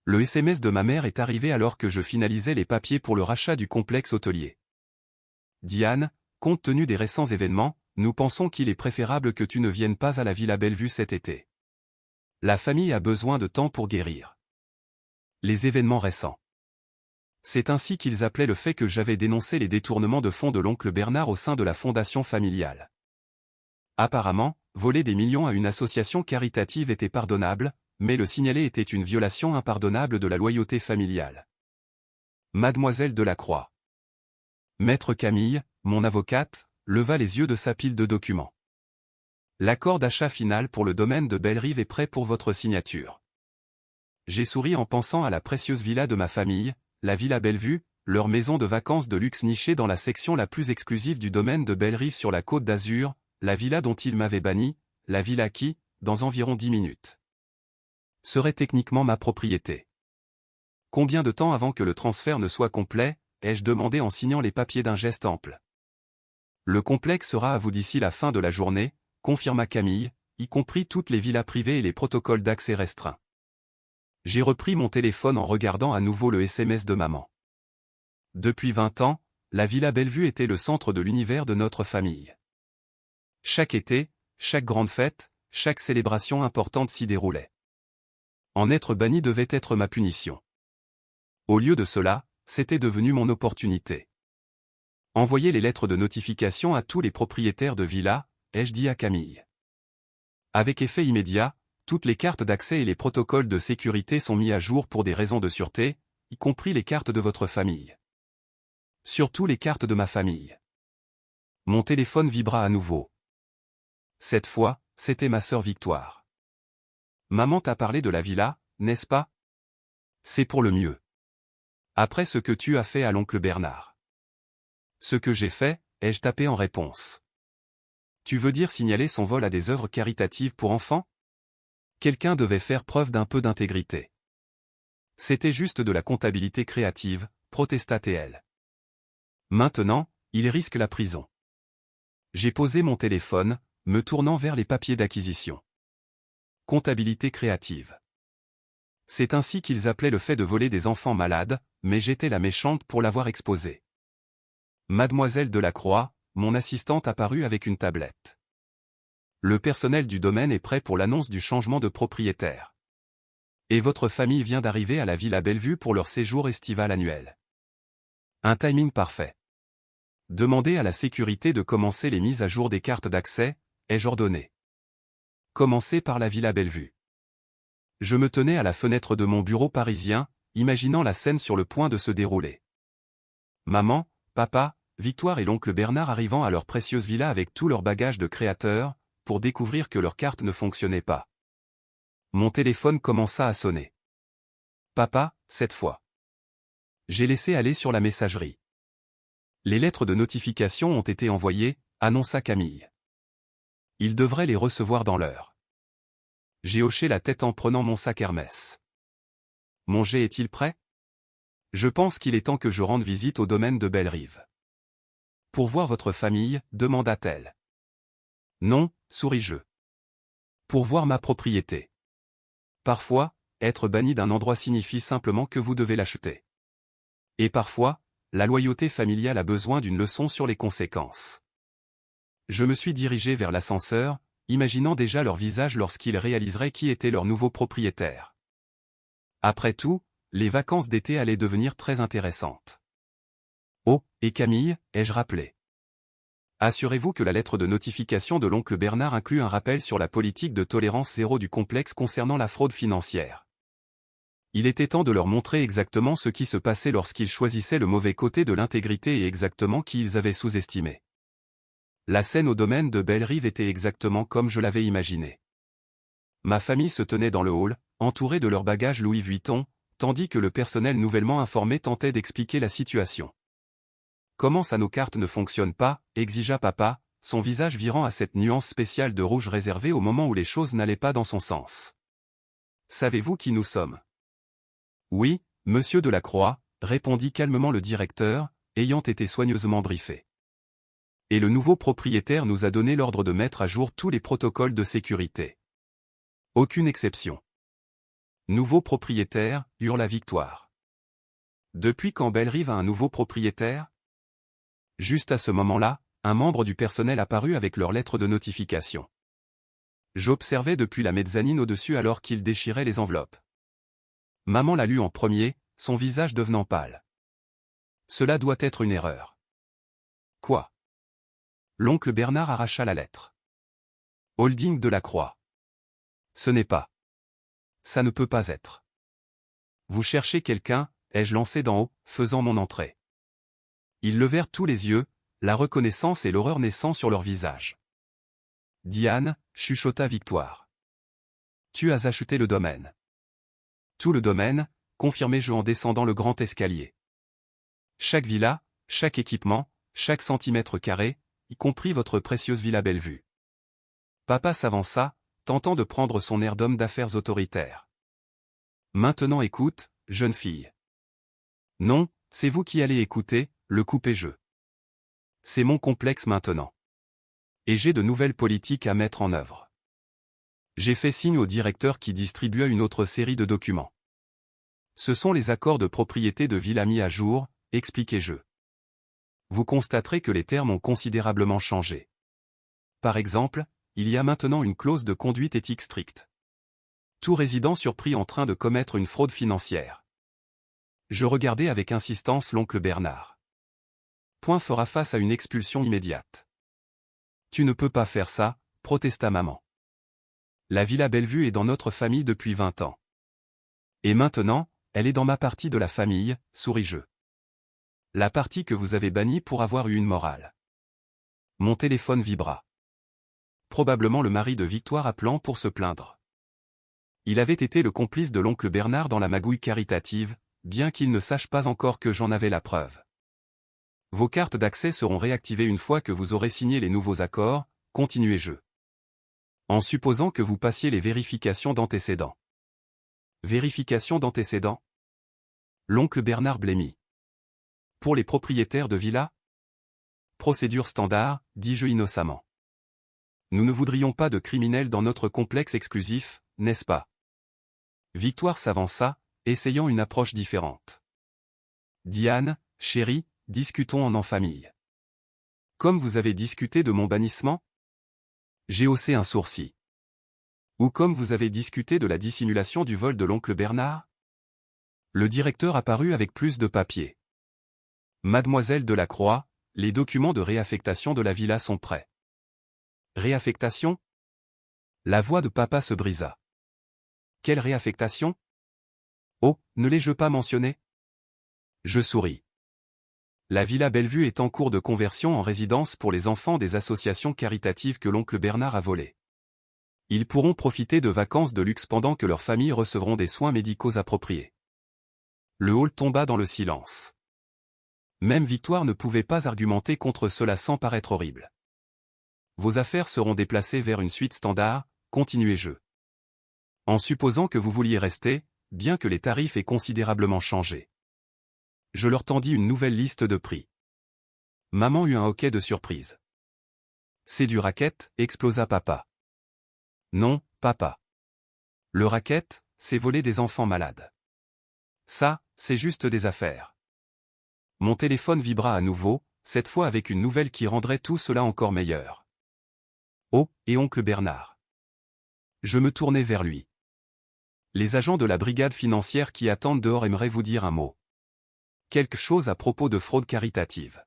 Le SMS de ma mère est arrivé alors que je finalisais les papiers pour le rachat du complexe hôtelier. Diane, compte tenu des récents événements, nous pensons qu'il est préférable que tu ne viennes pas à la Villa Bellevue cet été. La famille a besoin de temps pour guérir. Les événements récents. C'est ainsi qu'ils appelaient le fait que j'avais dénoncé les détournements de fonds de l'oncle Bernard au sein de la fondation familiale. Apparemment, voler des millions à une association caritative était pardonnable, mais le signaler était une violation impardonnable de la loyauté familiale. Mademoiselle Delacroix. Maître Camille, mon avocate, leva les yeux de sa pile de documents. L'accord d'achat final pour le domaine de Bellerive est prêt pour votre signature. J'ai souri en pensant à la précieuse villa de ma famille, la Villa Bellevue, leur maison de vacances de luxe nichée dans la section la plus exclusive du domaine de Bellerive sur la Côte d'Azur, la villa dont ils m'avaient banni, la villa qui, dans environ 10 minutes, serait techniquement ma propriété. Combien de temps avant que le transfert ne soit complet, ai-je demandé en signant les papiers d'un geste ample. Le complexe sera à vous d'ici la fin de la journée, confirma Camille, y compris toutes les villas privées et les protocoles d'accès restreints. J'ai repris mon téléphone en regardant à nouveau le SMS de maman. Depuis 20 ans, la Villa Bellevue était le centre de l'univers de notre famille. Chaque été, chaque grande fête, chaque célébration importante s'y déroulait. En être banni devait être ma punition. Au lieu de cela, c'était devenu mon opportunité. Envoyer les lettres de notification à tous les propriétaires de villas, ai-je dit à Camille. Avec effet immédiat, toutes les cartes d'accès et les protocoles de sécurité sont mis à jour pour des raisons de sûreté, y compris les cartes de votre famille. Surtout les cartes de ma famille. Mon téléphone vibra à nouveau. Cette fois, c'était ma sœur Victoire. Maman t'a parlé de la villa, n'est-ce pas? C'est pour le mieux. Après ce que tu as fait à l'oncle Bernard. Ce que j'ai fait, ai-je tapé en réponse. Tu veux dire signaler son vol à des œuvres caritatives pour enfants? Quelqu'un devait faire preuve d'un peu d'intégrité. C'était juste de la comptabilité créative, protesta-t-elle. Maintenant, il risque la prison. J'ai posé mon téléphone, me tournant vers les papiers d'acquisition. Comptabilité créative. C'est ainsi qu'ils appelaient le fait de voler des enfants malades, mais j'étais la méchante pour l'avoir exposé. Mademoiselle Delacroix, mon assistante apparut avec une tablette. Le personnel du domaine est prêt pour l'annonce du changement de propriétaire. Et votre famille vient d'arriver à la Villa Bellevue pour leur séjour estival annuel. Un timing parfait. Demandez à la sécurité de commencer les mises à jour des cartes d'accès, ai-je ordonné. Commencez par la Villa Bellevue. Je me tenais à la fenêtre de mon bureau parisien, imaginant la scène sur le point de se dérouler. Maman, papa, Victoire et l'oncle Bernard arrivant à leur précieuse villa avec tout leur bagage de créateurs, pour découvrir que leur carte ne fonctionnait pas. Mon téléphone commença à sonner. Papa, cette fois. J'ai laissé aller sur la messagerie. Les lettres de notification ont été envoyées, annonça Camille. Ils devraient les recevoir dans l'heure. J'ai hoché la tête en prenant mon sac Hermès. Mon jet est-il prêt? Je pense qu'il est temps que je rende visite au domaine de Bellerive. Pour voir votre famille, demanda-t-elle. Non, souris-je. Pour voir ma propriété. Parfois, être banni d'un endroit signifie simplement que vous devez l'acheter. Et parfois, la loyauté familiale a besoin d'une leçon sur les conséquences. Je me suis dirigé vers l'ascenseur, imaginant déjà leur visage lorsqu'ils réaliseraient qui était leur nouveau propriétaire. Après tout, les vacances d'été allaient devenir très intéressantes. Oh, et Camille, ai-je rappelé. Assurez-vous que la lettre de notification de l'oncle Bernard inclut un rappel sur la politique de tolérance zéro du complexe concernant la fraude financière. Il était temps de leur montrer exactement ce qui se passait lorsqu'ils choisissaient le mauvais côté de l'intégrité et exactement qui ils avaient sous-estimé. La scène au domaine de Bellerive était exactement comme je l'avais imaginé. Ma famille se tenait dans le hall, entourée de leurs bagages Louis Vuitton, tandis que le personnel nouvellement informé tentait d'expliquer la situation. Comment ça nos cartes ne fonctionnent pas, exigea papa, son visage virant à cette nuance spéciale de rouge réservée au moment où les choses n'allaient pas dans son sens. Savez-vous qui nous sommes? Oui, monsieur Delacroix, répondit calmement le directeur, ayant été soigneusement briefé. Et le nouveau propriétaire nous a donné l'ordre de mettre à jour tous les protocoles de sécurité. Aucune exception. Nouveau propriétaire, hurla Victoire. Depuis quand Bellerive a un nouveau propriétaire? Juste à ce moment-là, un membre du personnel apparut avec leur lettre de notification. J'observais depuis la mezzanine au-dessus alors qu'il déchirait les enveloppes. Maman l'a lu en premier, son visage devenant pâle. Cela doit être une erreur. Quoi? L'oncle Bernard arracha la lettre. Holding de la Croix. Ce n'est pas. Ça ne peut pas être. Vous cherchez quelqu'un, ai-je lancé d'en haut, faisant mon entrée. Ils levèrent tous les yeux, la reconnaissance et l'horreur naissant sur leur visage. Diane, chuchota Victoire. Tu as acheté le domaine. Tout le domaine, confirmai-je en descendant le grand escalier. Chaque villa, chaque équipement, chaque centimètre carré, y compris votre précieuse villa Bellevue. Papa s'avança, tentant de prendre son air d'homme d'affaires autoritaire. Maintenant écoute, jeune fille. Non, c'est vous qui allez écouter, le coupez-je. C'est mon complexe maintenant. Et j'ai de nouvelles politiques à mettre en œuvre. J'ai fait signe au directeur qui distribua une autre série de documents. Ce sont les accords de propriété de Villa mis à jour, expliquai-je. Vous constaterez que les termes ont considérablement changé. Par exemple, il y a maintenant une clause de conduite éthique stricte. Tout résident surpris en train de commettre une fraude financière. Je regardais avec insistance l'oncle Bernard. Point fera face à une expulsion immédiate. Tu ne peux pas faire ça, protesta maman. La villa Bellevue est dans notre famille depuis 20 ans. Et maintenant, elle est dans ma partie de la famille, souris-je. La partie que vous avez bannie pour avoir eu une morale. Mon téléphone vibra. Probablement le mari de Victoire appelant pour se plaindre. Il avait été le complice de l'oncle Bernard dans la magouille caritative, bien qu'il ne sache pas encore que j'en avais la preuve. Vos cartes d'accès seront réactivées une fois que vous aurez signé les nouveaux accords, continuai-je. En supposant que vous passiez les vérifications d'antécédents. Vérification d'antécédents? L'oncle Bernard blêmit. Pour les propriétaires de villas? Procédure standard, dis-je innocemment. Nous ne voudrions pas de criminels dans notre complexe exclusif, n'est-ce pas? Victoire s'avança, essayant une approche différente. Diane, chérie, discutons en famille. Comme vous avez discuté de mon bannissement? J'ai haussé un sourcil. Ou comme vous avez discuté de la dissimulation du vol de l'oncle Bernard? Le directeur apparut avec plus de papier. Mademoiselle Delacroix, les documents de réaffectation de la villa sont prêts. Réaffectation? La voix de papa se brisa. Quelle réaffectation? Oh, ne l'ai-je pas mentionné? Je souris. La villa Bellevue est en cours de conversion en résidence pour les enfants des associations caritatives que l'oncle Bernard a volées. Ils pourront profiter de vacances de luxe pendant que leurs familles recevront des soins médicaux appropriés. Le hall tomba dans le silence. Même Victoire ne pouvait pas argumenter contre cela sans paraître horrible. Vos affaires seront déplacées vers une suite standard, continuai-je. En supposant que vous vouliez rester, bien que les tarifs aient considérablement changé. Je leur tendis une nouvelle liste de prix. Maman eut un hoquet de surprise. C'est du racket, explosa papa. Non, papa. Le racket, c'est voler des enfants malades. Ça, c'est juste des affaires. Mon téléphone vibra à nouveau, cette fois avec une nouvelle qui rendrait tout cela encore meilleur. Oh, et oncle Bernard. Je me tournai vers lui. Les agents de la brigade financière qui attendent dehors aimeraient vous dire un mot. Quelque chose à propos de fraude caritative.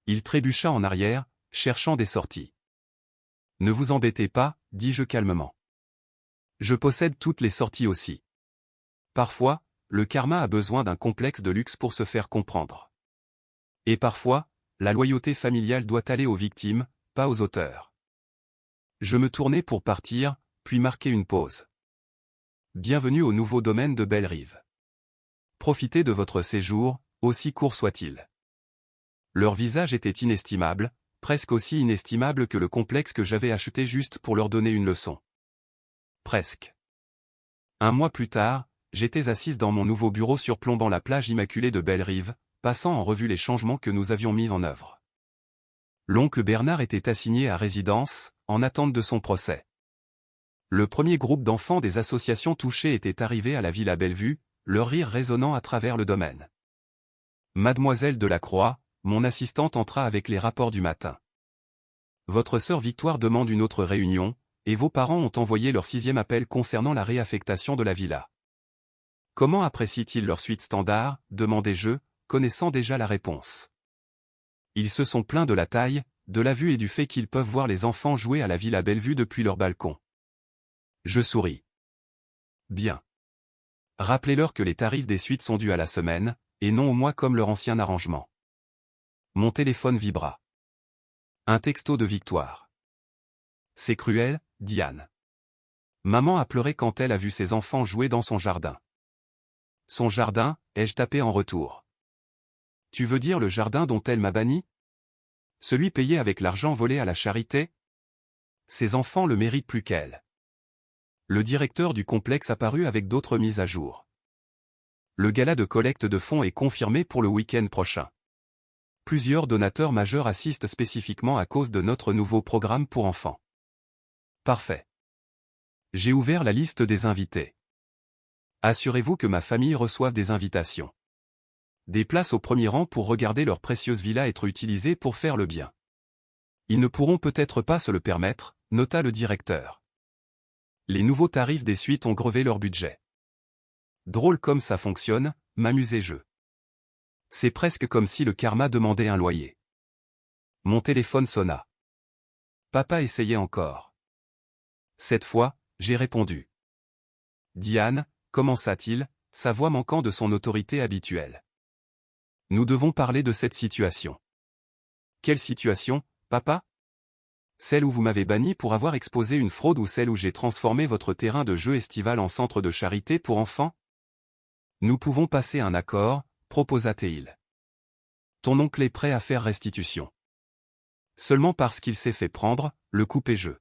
Il trébucha en arrière, cherchant des sorties. Ne vous embêtez pas, dis-je calmement. Je possède toutes les sorties aussi. Parfois, le karma a besoin d'un complexe de luxe pour se faire comprendre. Et parfois, la loyauté familiale doit aller aux victimes, pas aux auteurs. Je me tournai pour partir, puis marquai une pause. Bienvenue au nouveau domaine de Bellerive. Profitez de votre séjour, aussi court soit-il. Leur visage était inestimable, presque aussi inestimable que le complexe que j'avais acheté juste pour leur donner une leçon. Presque. Un mois plus tard, j'étais assise dans mon nouveau bureau surplombant la plage immaculée de Bellerive, passant en revue les changements que nous avions mis en œuvre. L'oncle Bernard était assigné à résidence, en attente de son procès. Le premier groupe d'enfants des associations touchées était arrivé à la Villa Bellevue, leur rire résonnant à travers le domaine. Mademoiselle Delacroix, mon assistante entra avec les rapports du matin. Votre sœur Victoire demande une autre réunion, et vos parents ont envoyé leur 6e appel concernant la réaffectation de la villa. Comment apprécient-ils leur suite standard, demandai-je, connaissant déjà la réponse. Ils se sont plaints de la taille, de la vue et du fait qu'ils peuvent voir les enfants jouer à la Villa Bellevue depuis leur balcon. Je souris. Bien. Rappelez-leur que les tarifs des suites sont dus à la semaine, et non au mois comme leur ancien arrangement. Mon téléphone vibra. Un texto de Victoire. C'est cruel, Diane. Maman a pleuré quand elle a vu ses enfants jouer dans son jardin. Son jardin, ai-je tapé en retour. Tu veux dire le jardin dont elle m'a banni? Celui payé avec l'argent volé à la charité? Ses enfants le méritent plus qu'elle. Le directeur du complexe apparut avec d'autres mises à jour. Le gala de collecte de fonds est confirmé pour le week-end prochain. Plusieurs donateurs majeurs assistent spécifiquement à cause de notre nouveau programme pour enfants. Parfait. J'ai ouvert la liste des invités. Assurez-vous que ma famille reçoive des invitations. Des places au premier rang pour regarder leur précieuse villa être utilisée pour faire le bien. Ils ne pourront peut-être pas se le permettre, nota le directeur. Les nouveaux tarifs des suites ont grevé leur budget. Drôle comme ça fonctionne, m'amusais-je. C'est presque comme si le karma demandait un loyer. Mon téléphone sonna. Papa essayait encore. Cette fois, j'ai répondu. Diane, commença-t-il, sa voix manquant de son autorité habituelle. Nous devons parler de cette situation. Quelle situation, papa? Celle où vous m'avez banni pour avoir exposé une fraude ou celle où j'ai transformé votre terrain de jeu estival en centre de charité pour enfants? Nous pouvons passer un accord, proposa-t-il. Ton oncle est prêt à faire restitution. Seulement parce qu'il s'est fait prendre, le coupai-je.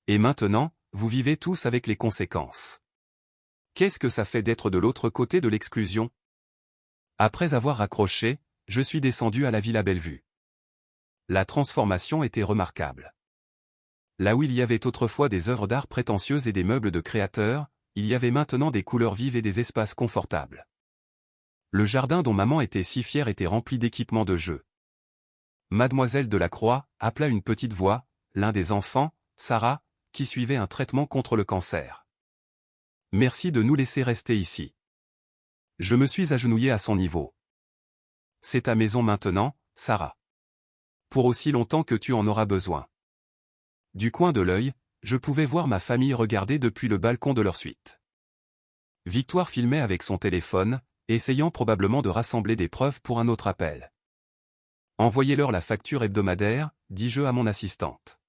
Et maintenant, vous vivez tous avec les conséquences. Qu'est-ce que ça fait d'être de l'autre côté de l'exclusion? Après avoir raccroché, je suis descendu à la Villa Bellevue. La transformation était remarquable. Là où il y avait autrefois des œuvres d'art prétentieuses et des meubles de créateurs, il y avait maintenant des couleurs vives et des espaces confortables. Le jardin dont maman était si fière était rempli d'équipements de jeu. Mademoiselle Delacroix appela une petite voix, l'un des enfants, Sarah, qui suivait un traitement contre le cancer. Merci de nous laisser rester ici. Je me suis agenouillé à son niveau. C'est ta maison maintenant, Sarah. Pour aussi longtemps que tu en auras besoin. Du coin de l'œil, je pouvais voir ma famille regarder depuis le balcon de leur suite. Victoire filmait avec son téléphone, essayant probablement de rassembler des preuves pour un autre appel. Envoyez-leur la facture hebdomadaire, dis-je à mon assistante.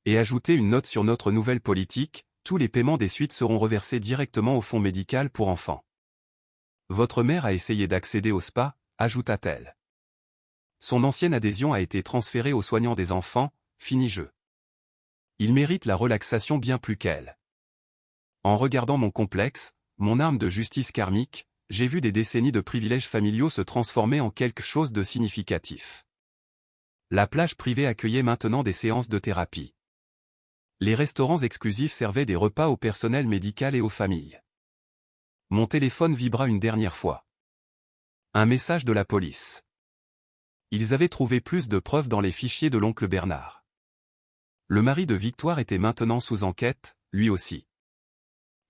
Et ajoutez une note sur notre nouvelle politique, tous les paiements des suites seront reversés directement au fonds médical pour enfants. Votre mère a essayé d'accéder au spa, ajouta-t-elle. Son ancienne adhésion a été transférée aux soignants des enfants, finis-je. Il mérite la relaxation bien plus qu'elle. En regardant mon complexe, mon arme de justice karmique, j'ai vu des décennies de privilèges familiaux se transformer en quelque chose de significatif. La plage privée accueillait maintenant des séances de thérapie. Les restaurants exclusifs servaient des repas au personnel médical et aux familles. Mon téléphone vibra une dernière fois. Un message de la police. Ils avaient trouvé plus de preuves dans les fichiers de l'oncle Bernard. Le mari de Victoire était maintenant sous enquête, lui aussi.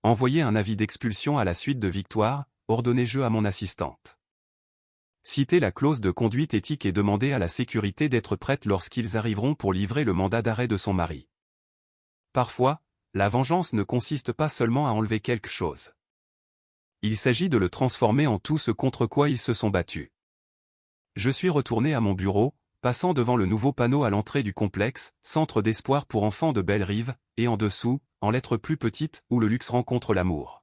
Envoyez un avis d'expulsion à la suite de Victoire, ordonnai-je à mon assistante. Citez la clause de conduite éthique et demandez à la sécurité d'être prête lorsqu'ils arriveront pour livrer le mandat d'arrêt de son mari. Parfois, la vengeance ne consiste pas seulement à enlever quelque chose. Il s'agit de le transformer en tout ce contre quoi ils se sont battus. Je suis retourné à mon bureau, passant devant le nouveau panneau à l'entrée du complexe, centre d'espoir pour enfants de Belle-Rive, et en dessous, en lettres plus petites, où le luxe rencontre l'amour.